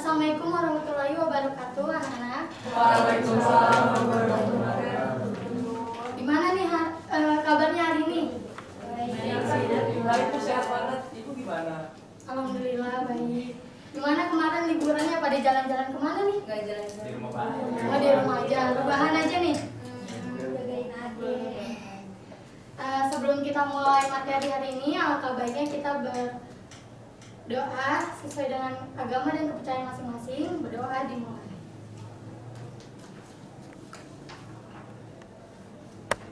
Assalamualaikum warahmatullahi wabarakatuh, anak-anak. Waalaikumsalam warahmatullahi wabarakatuh. Gimana nih kabarnya hari ini? Baik, sehat banget. Ibu gimana? Alhamdulillah baik. Gimana kemarin liburannya, pada jalan-jalan kemana nih? Nggak jalan-jalan. Di rumah Pak. Oh, di rumah aja, rebahan aja nih. Jagain adik. Sebelum kita mulai materi hari ini, alangkah baiknya kita berdoa sesuai dengan agama dan kepercayaan masing-masing. Berdoa dimulai.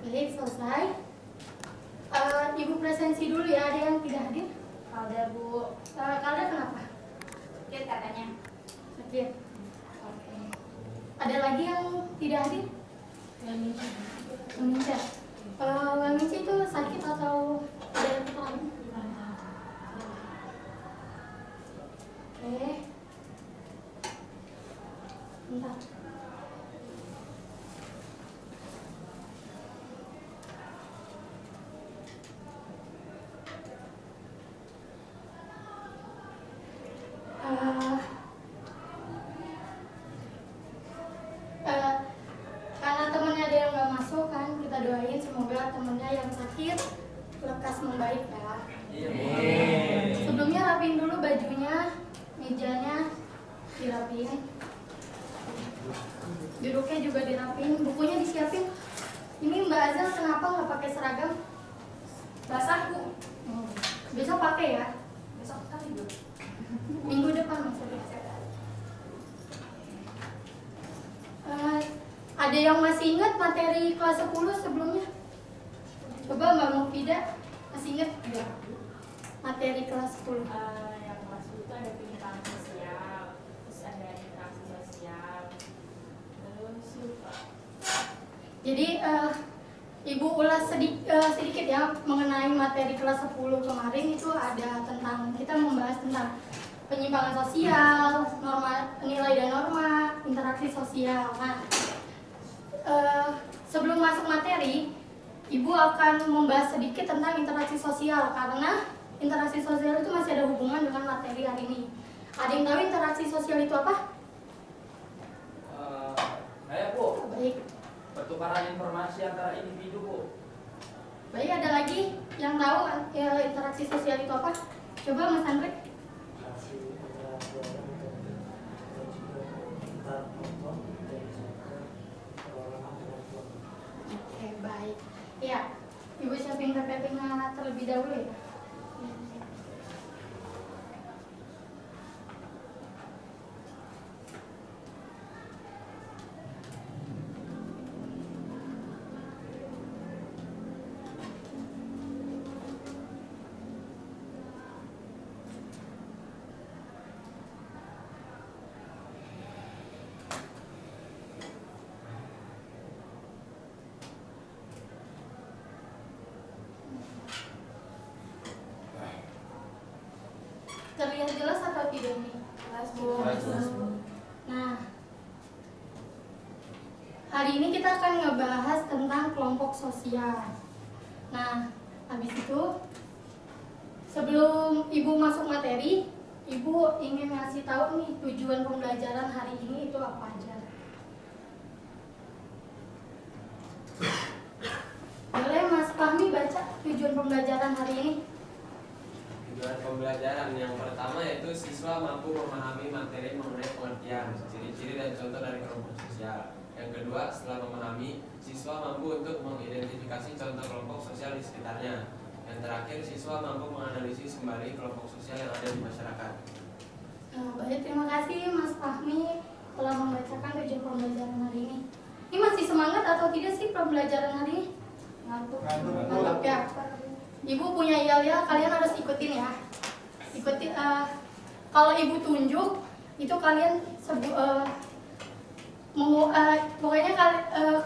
Baik, selesai. Ibu presensi dulu ya, ada yang tidak hadir? Ada Bu. Kalda kenapa? Sakit katanya. Sakit. Oke. Ada lagi yang tidak hadir? Meminca. Meminca itu sakit atau ada yang lain? Oke. Bentar. Karena temennya ada yang nggak masuk kan, kita doain semoga temennya yang sakit lekas membaik ya. Sebelumnya rapiin dulu bajunya, mejanya dirapiin, duduknya juga dirapiin, bukunya disiapin. Ini Mbak Azal kenapa nggak pakai seragam? Basah Bu. Besok pakai ya, Besok kali Bu. minggu depan maksudnya. Ada yang masih ingat materi kelas 10 sebelumnya? Coba Mbak Mufida, masih ingat nggak materi kelas 10? Yang kelas itu ada penyimpangan sosial, terus ada interaksi sosial, terus lupa. Jadi Ibu ulas sedikit ya mengenai materi kelas 10 kemarin. Itu ada tentang, kita membahas tentang penyimpangan sosial, norma, nilai dan norma, interaksi sosial. Nah, sebelum masuk materi, Ibu akan membahas sedikit tentang interaksi sosial karena interaksi sosial itu masih ada hubungan dengan materi hari ini. Ada yang tahu interaksi sosial itu apa? Saya Bu, Baik. pertukaran informasi antara individu Bu. Baik, ada lagi yang tahu interaksi sosial itu apa? Coba Mas Andre. Oke, baik. Ya, Ibu siapin PPT-nya terlebih dahulu ya. Terlihat jelas atau tidak nih? Kelas Bu. Nah, hari ini kita akan ngebahas tentang kelompok sosial. Nah, habis itu sebelum Ibu masuk materi, Ibu ingin ngasih tahu nih tujuan pembelajaran hari ini itu apa aja. Boleh Mas Fahmi baca tujuan pembelajaran hari ini? Tujuan pembelajaran yang pertama yaitu siswa mampu memahami materi mengenai pengertian, ciri-ciri dan contoh dari kelompok sosial. Yang kedua, setelah memahami, siswa mampu untuk mengidentifikasi contoh kelompok sosial di sekitarnya. Yang terakhir, siswa mampu menganalisis kembali kelompok sosial yang ada di masyarakat. Baik, terima kasih Mas Fahmi telah membacakan tujuan pembelajaran hari ini. Ini masih semangat atau tidak sih pembelajaran hari ini? Ngantuk. Mantap ya. Ibu punya yel-yel, kalian harus ikutin ya. Ikutin. Kalau Ibu tunjuk, itu kalian pokoknya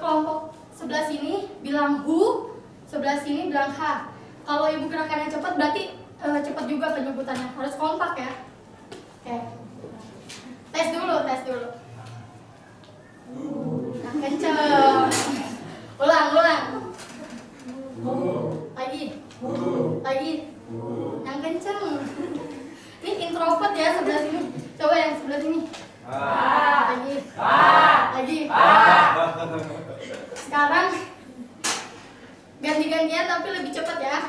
kelompok sebelah sini bilang hu, sebelah sini bilang ha. Kalau Ibu gerakannya cepat, berarti cepat juga penyebutannya. Harus kompak ya. Oke. Tes dulu. Nah, kenceng. Ulang. Lagi. Yang kenceng. Ini introvert ya sebelah sini. Coba yang sebelah sini. Lagi. Lagi. Sekarang ganti-gantian tapi lebih cepat ya.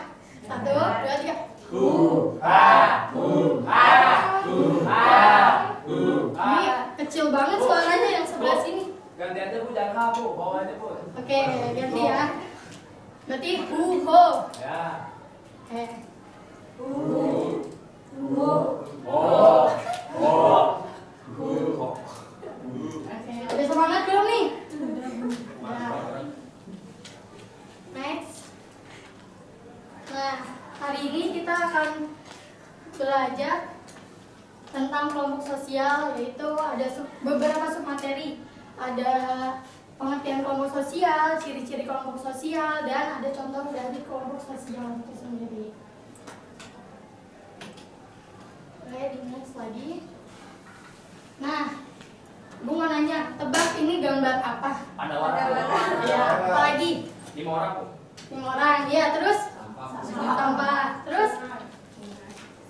1, 2, 3. Ini kecil banget suaranya yang sebelah sini. Ganti aja Bu, jangan ha Bu, bawa aja Bu. Oke, ganti ya. Berarti ho. Ya. Oke, ada semangat belum nih? Next. Nah, hari ini kita akan belajar tentang kelompok sosial, yaitu ada beberapa submateri. Ada pengertian kelompok sosial, ciri-ciri kelompok sosial, dan ada contoh dari kelompok sosial itu sendiri. Oke, di next lagi. Nah, Ibu mau nanya, tebak ini gambar apa? Ada warna. Ya, apa lagi? 5 orang Bu. 5 orang, ya, terus? Sampah. Sampah, terus?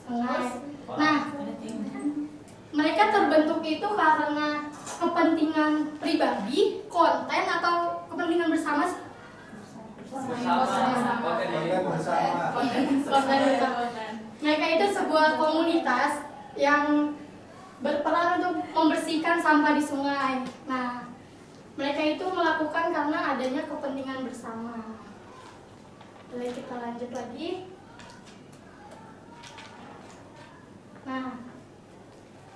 Sungai. Nah, mereka terbentuk itu karena kepentingan pribadi, konten, atau kepentingan bersama sih? Bersama. Oke, Konten bersama. Mereka itu sebuah komunitas yang berperan untuk membersihkan sampah di sungai. Nah, mereka itu melakukan karena adanya kepentingan bersama. Boleh kita lanjut lagi. Nah,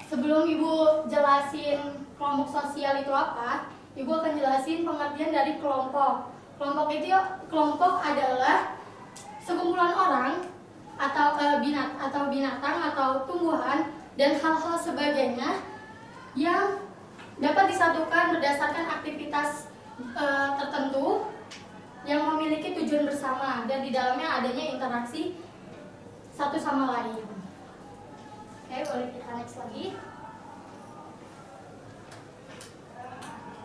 sebelum Ibu jelasin kelompok sosial itu apa, Ibu akan jelasin pengertian dari kelompok. Kelompok adalah sekumpulan orang atau binatang atau tumbuhan dan hal-hal sebagainya yang dapat disatukan berdasarkan aktivitas tertentu yang memiliki tujuan bersama dan di dalamnya adanya interaksi satu sama lain. Oke, boleh kita next lagi.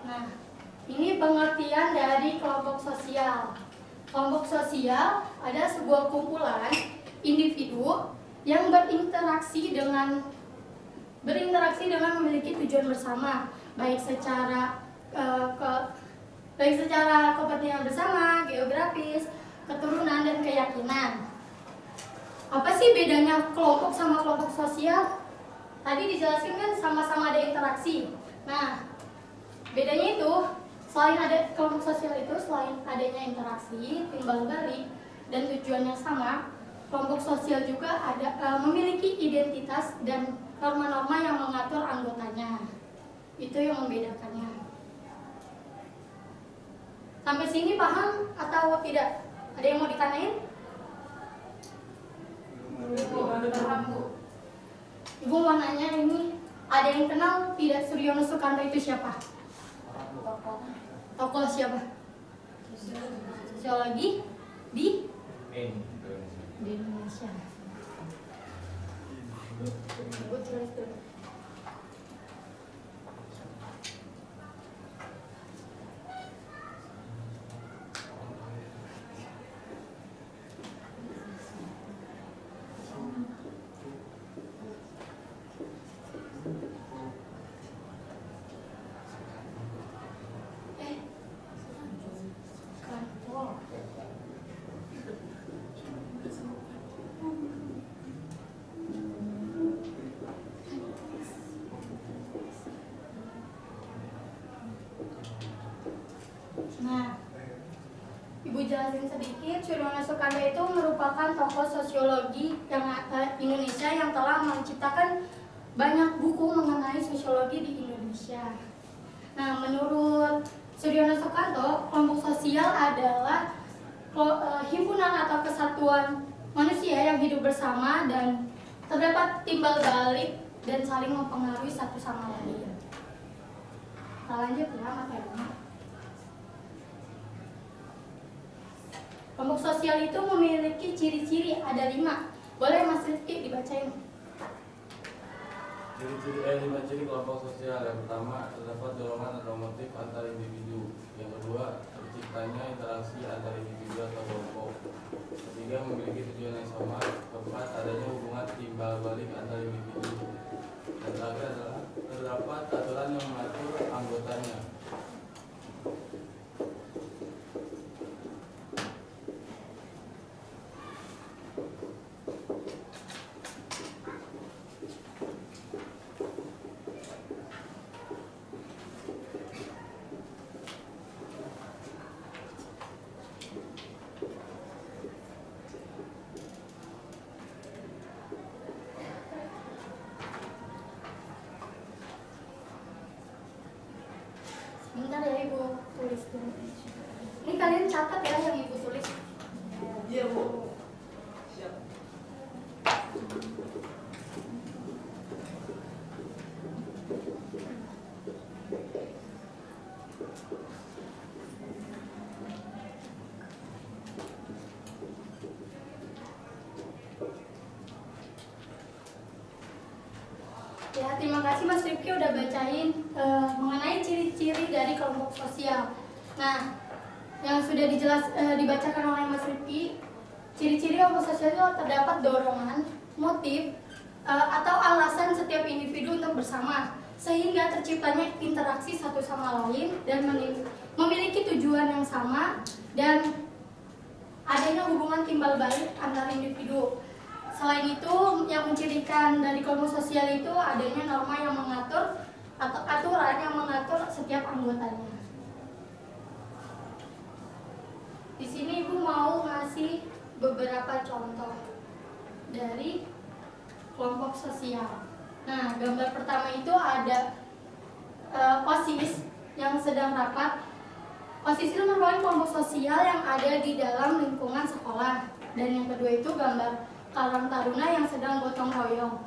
Nah, ini pengertian dari kelompok sosial. Kelompok sosial adalah sebuah kumpulan individu yang berinteraksi dengan memiliki tujuan bersama, baik secara kepentingan bersama, geografis, keturunan, dan keyakinan. Apa sih bedanya kelompok sama kelompok sosial? Tadi dijelaskan kan sama-sama ada interaksi. Nah, bedanya itu selain ada kelompok sosial itu selain adanya interaksi, timbal balik, dan tujuan yang sama, kelompok sosial juga memiliki identitas dan norma-norma yang mengatur anggotanya. Itu yang membedakannya. Sampai sini paham atau tidak? Ada yang mau ditanyain? Paham Bu. Ibu mau nanya ini, ada yang kenal tidak Suryono Sukanto itu siapa? Tokoh siapa? Sosiologi di Indonesia. Ibu tulis dulu. Nah, Ibu jelasin sedikit, Suryono Sukanto itu merupakan tokoh sosiologi Indonesia yang telah menciptakan banyak buku mengenai sosiologi di Indonesia. Nah, menurut Suryono Sukanto, kelompok sosial adalah himpunan atau kesatuan manusia yang hidup bersama dan terdapat timbal balik dan saling mempengaruhi satu sama lain. Kita lanjut ya materinya. Kelompok sosial itu memiliki ciri-ciri, ada 5. Boleh Mas Rifki dibacain? Ciri-ciri kelompok sosial. Yang pertama, terdapat dorongan atau motif antar individu. Yang kedua, terciptanya interaksi antar individu atau kelompok. Ketiga, memiliki tujuan yang sama. Keempat, adanya hubungan timbal balik antar individu. Dan terakhir adalah terdapat atau Bentar ya ibu tulis dulu. Ini kalian catat ya yang ibu tulis. Iya bu. Siap. Ya, terima kasih Mas Rifki udah bacain mengenai ciri-ciri dari kelompok sosial. Nah, yang sudah dibacakan oleh Mas Rifki, ciri-ciri kelompok sosial itu terdapat dorongan, motif, atau alasan setiap individu untuk bersama, sehingga terciptanya interaksi satu sama lain dan memiliki tujuan yang sama dan adanya hubungan timbal balik antar individu. Selain itu, yang mencirikan dari kelompok sosial itu adanya norma yang mengatur atau aturan yang mengatur setiap anggotanya. Di sini Ibu mau ngasih beberapa contoh dari kelompok sosial. Nah, gambar pertama itu ada OSIS yang sedang rapat. OSIS itu merupakan kelompok sosial yang ada di dalam lingkungan sekolah. Dan yang kedua itu gambar Karang Taruna yang sedang gotong royong.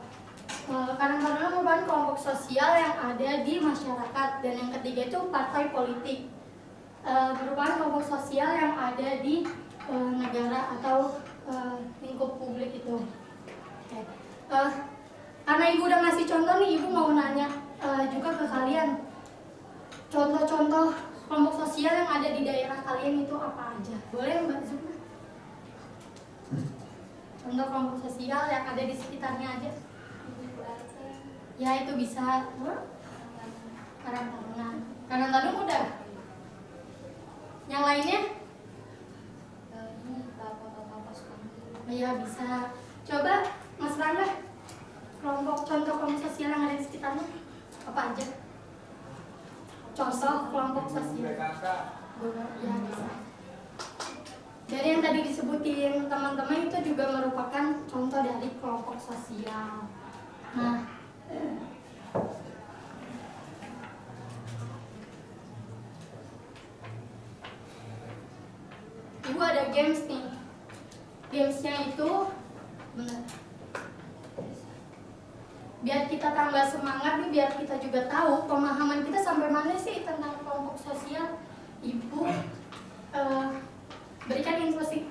Karang Taruna merupakan kelompok sosial yang ada di masyarakat. Dan yang ketiga itu partai politik, merupakan kelompok sosial yang ada di negara atau lingkup publik itu. Karena Ibu udah ngasih contoh nih, Ibu mau nanya juga ke kalian, contoh-contoh kelompok sosial yang ada di daerah kalian itu apa aja? Boleh Mbak Zuma? Contoh kelompok sosial yang ada di sekitarnya aja. Ya itu bisa Karang Taruna. Karang Taruna udah. Yang lainnya? Ya bisa. Coba Mas Rangga, contoh kelompok sosial yang ada di sekitarnya apa aja? Contoh kelompok sosial. Ya bisa. Dari yang tadi disebutin teman-teman itu juga merupakan contoh dari kelompok sosial. Nah, Ibu ada games nih. Gamesnya itu benar. Biar kita tambah semangat nih, biar kita juga tahu pemahaman kita sampai mana sih tentang kelompok sosial. Ibu berikan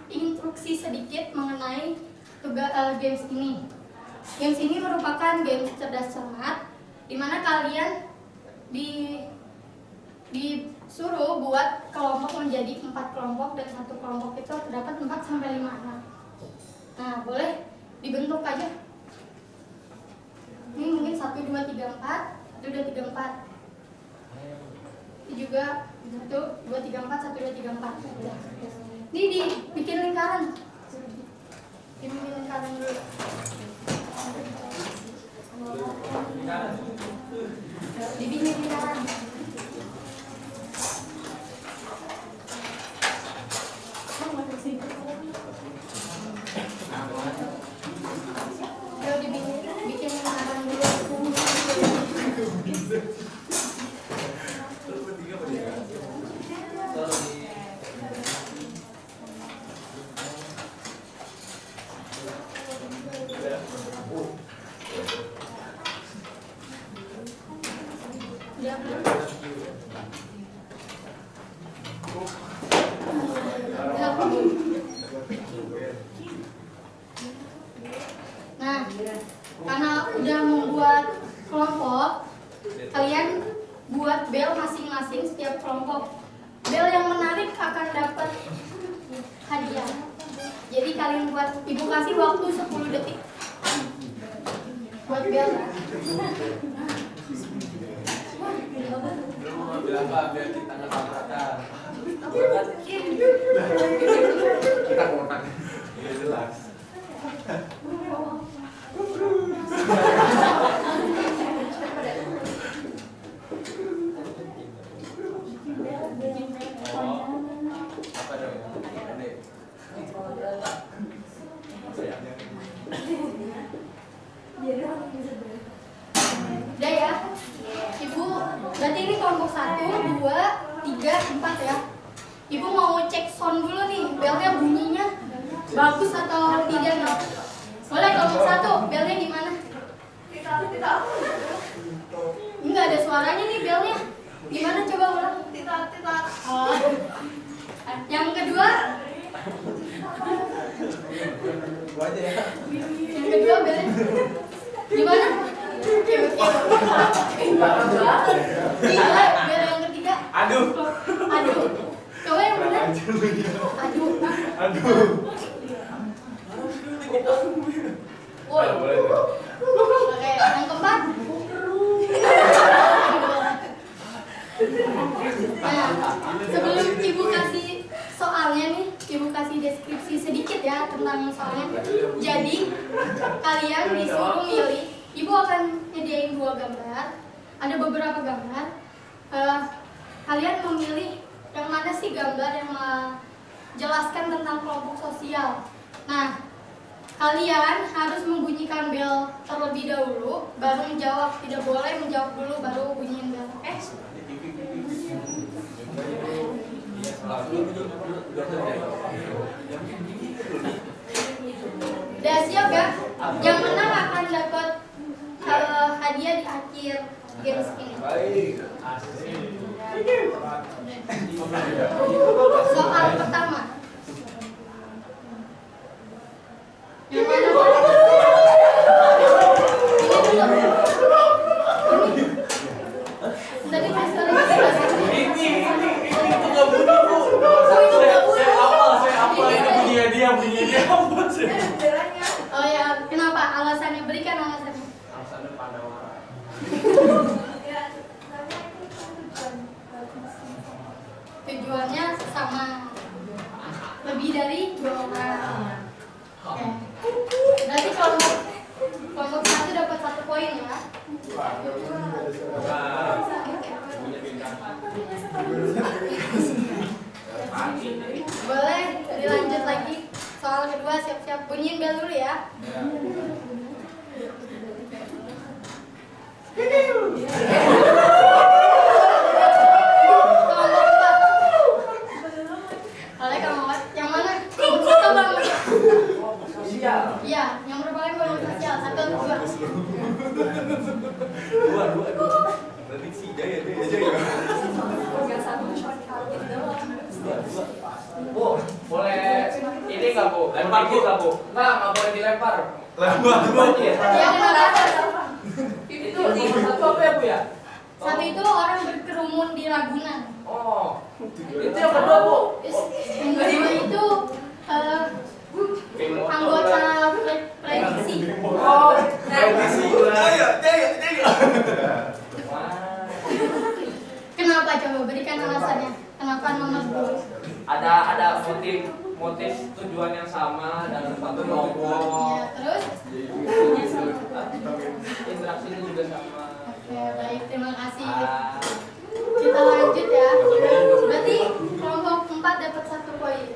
instruksi sedikit mengenai games ini. Games ini merupakan games cerdas cermat, di mana kalian disuruh buat kelompok menjadi 4 kelompok dan satu kelompok itu terdapat 4 sampai 5 anak. Nah, boleh dibentuk aja. Ini mungkin 1, 2, 3, 4, 1, 2, 3, 4. Ini juga 1, 2, 3, 4, 1, 2, 3, 4. Ini dibikin lingkaran. Dibikin lingkaran dulu. Dibikin lingkaran. Ayo dibikin lingkaran dulu. Nah, karena udah membuat kelompok, kalian buat bel masing-masing setiap kelompok. Bel yang menarik akan dapat hadiah. Jadi kalian buat, Ibu kasih waktu 10 detik buat bel. Belum mau bilang apa biar kita nggak tabrakan. Kita kontak. Ya jelas. Apa dong? Adik. Udah ya, Ibu Berarti ini kelompok 1, 2, 3, 4 ya. Ibu mau cek sound dulu nih, belnya bunyinya bagus atau tidak nih? Boleh kelompok 1, belnya gimana? Tidak. Enggak ada suaranya nih belnya. Gimana coba ulang? Tidak. Oh. Yang kedua? Yang kedua belnya gimana? Iya, bel yang ketiga. Aduh. Coba yang benar. Aduh. Boleh, boleh. Oke, yang keempat. Nah, sebelum ibu kasih soalnya nih, ibu kasih deskripsi sedikit ya tentang soalnya. Jadi kalian disuruh milih. Ibu akan nyediain 2 gambar. Ada beberapa gambar. Kalian memilih yang mana sih gambar yang menjelaskan tentang kelompok sosial. Nah, kalian harus membunyikan bel terlebih dahulu, baru menjawab. Tidak boleh menjawab dulu baru bunyiin bel. Oke? Udah siap ya? Yang menang akan dapat hadiah di akhir games ini. Soal pertama. Yang mana? Ini. Tadi masih ada Ini itu nggak bunyi bu. Saya apa ini bunyinya dia apa sih? Oh ya, kenapa? Alasannya, berikan alasannya. Alasannya Pandawara. Tujuannya sama. Lebih dari 2 orang. Oke. Berarti kelompok 1 dapat 1 poin ya. Boleh dilanjut lagi. Soal kedua, siap-siap bunyiin bel dulu ya. Oleh kelompok 4. Yang mana? Kelompok 1 apa kelompok 2? Iya, yang berapa kali kelompok sosial? 1 atau 2? Dua. Prediksi jaya. Bu, boleh ini nggak bu? Lempar, Bu. Nggak bu? Nggak boleh dilempar. Ya, kenapa? Itu satu apa ya bu ya? 1 itu orang berkerumun di Ragunan. Oh, itu yang kedua bu. Yang kedua itu anggota prediksi. Oh, Prediksi. Jaya. Kenapa coba berikan alasannya? Kenapa nomor 2? Ada motif tujuan yang sama dan satu kelompok. Ya, terus? Interaksinya juga sama. Oke, baik, terima kasih. Kita lanjut ya. Berarti kelompok 4 dapat 1 poin.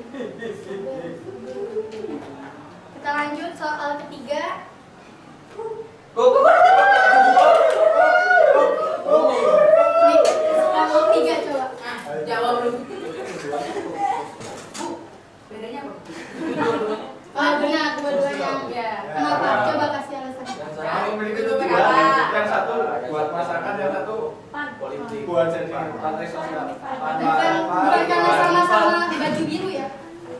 Kita lanjut soal ketiga. Nih, kelompok 3 coba. Jawab dulu. Bedanya apa? Oh, benar, dua-duanya. Iya. Kenapa? Coba kasih alasan. Yang memiliki Itu tujuan. PKK. Yang satu buat masyarakat, yang satu politik. Buat partai sosial. Bukan karena sama-sama baju biru ya?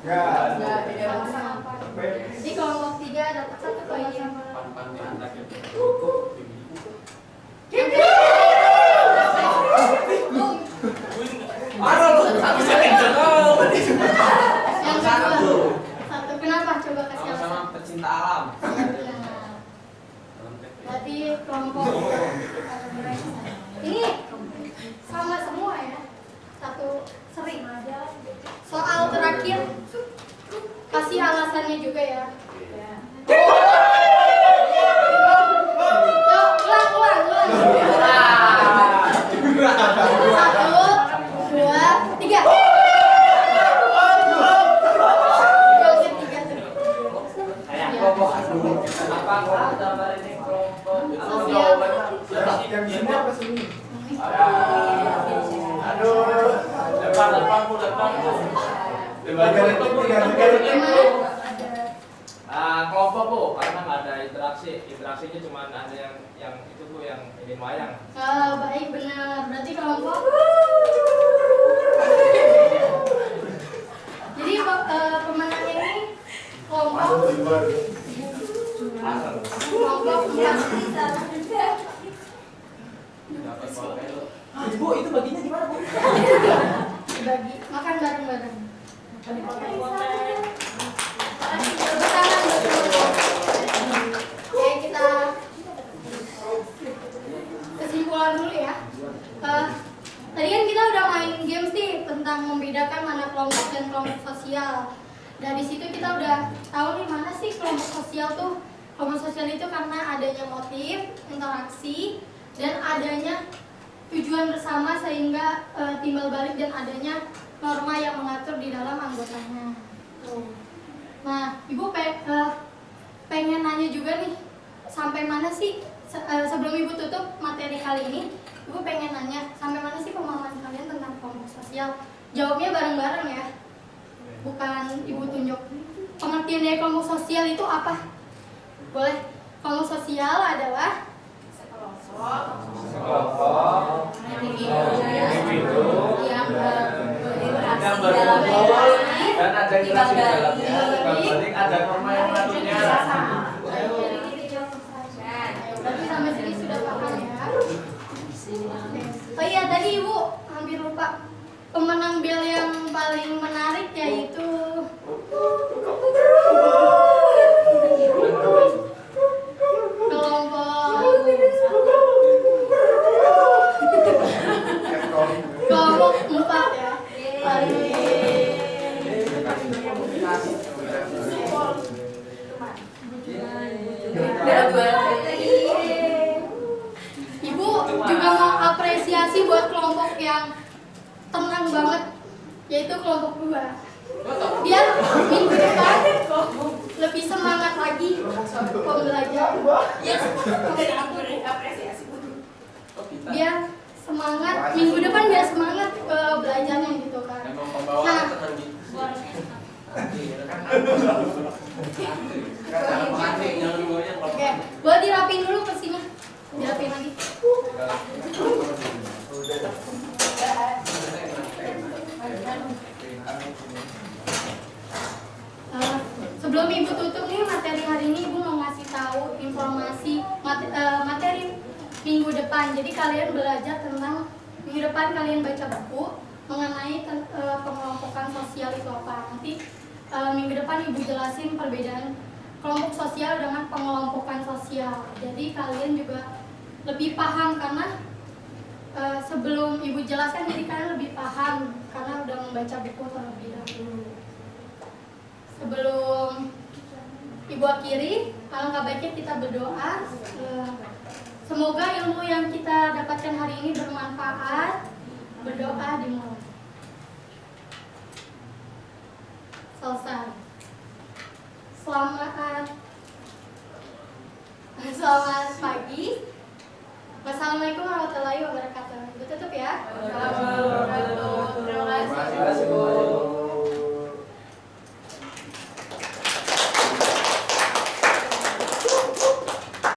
Enggak, beda Sama-sama. Jadi kelompok 3 dapat 1 poin. Yang kedua. Yang kedua. 1, kenapa? Coba kasih alasan. Sama-sama pecinta alam. Berarti kelompok ini sama semua ya. 1 sering. Soal terakhir kasih alasannya juga ya. Yuk, ulang. 1, 2, 3. Yang ketiga tuh. Apakah gambar ini kelompok? Sosial. Yang sini apa sini? Ada depan Bu. Kelompok Bu, karena nggak ada interaksinya cuma ada yang itu Bu, yang ingin wayang. Baik, benar. Berarti kelompok. Jadi pemenangnya ini kelompok 4. Dapat pulpen. Bu, itu baginya gimana Bu? Dibagi, makan bareng-bareng. Poten-poten. Tepuk tangan buat kelompok. Oke, kita kesimpulan dulu ya. Tadi kan kita udah main games nih tentang membedakan mana kelompok dan kelompok sosial. Dari situ kita udah tahu nih mana sih kelompok sosial tuh. Kelompok sosial itu karena adanya motif, interaksi, dan adanya tujuan bersama sehingga timbal balik dan adanya norma yang mengatur di dalam anggotanya. Nah, Ibu pengen nanya juga nih, sampai mana sih sebelum Ibu tutup materi kali ini, Ibu pengen nanya sampai mana sih pemahaman kalian tentang kelompok sosial? Jawabnya bareng-bareng ya, bukan Ibu tunjuk. Pengertian dari kelompok sosial itu apa? Boleh. Kelompok sosial adalah Kelompok individu yang yang berinteraksi dalam berkumpul relasi, dan ada interaksi di dalamnya. timbal balik, Balik ada norma yang mengaturnya. Berarti sampai sini sudah paham ya. Oh iya, tadi Ibu hampir lupa. Pemenang bel yang paling menarik yaitu kelompok 4 ya. Ibu juga mau apresiasi buat kelompok yang tenang banget, yaitu kelompok 2. Biar minggu depan lebih semangat lagi pembelajaran. Biar semangat minggu depan, biar semangat belajarnya gitu kan. Emang pembawa Nah, tenang gitu. Jangan goyang. oke, boleh dirapin dulu kursinya, dirapin lagi. Sebelum Ibu tutup nih materi hari ini, Ibu mau ngasih tahu informasi materi minggu depan. Jadi kalian belajar tentang minggu depan kalian baca buku mengenai pengelompokan sosial itu apa. Nanti minggu depan Ibu jelasin perbedaan kelompok sosial dengan pengelompokan sosial. Jadi kalian juga lebih paham karena sebelum Ibu jelaskan, jadi kalian lebih paham karena udah membaca buku terlebih dahulu. Sebelum Ibu akhiri, alangkah baiknya kita berdoa. Semoga ilmu yang kita dapatkan hari ini bermanfaat. Berdoa dimulai. Selesai. Selamat pagi. Wassalamualaikum warahmatullahi wabarakatuh. Ibu tutup ya.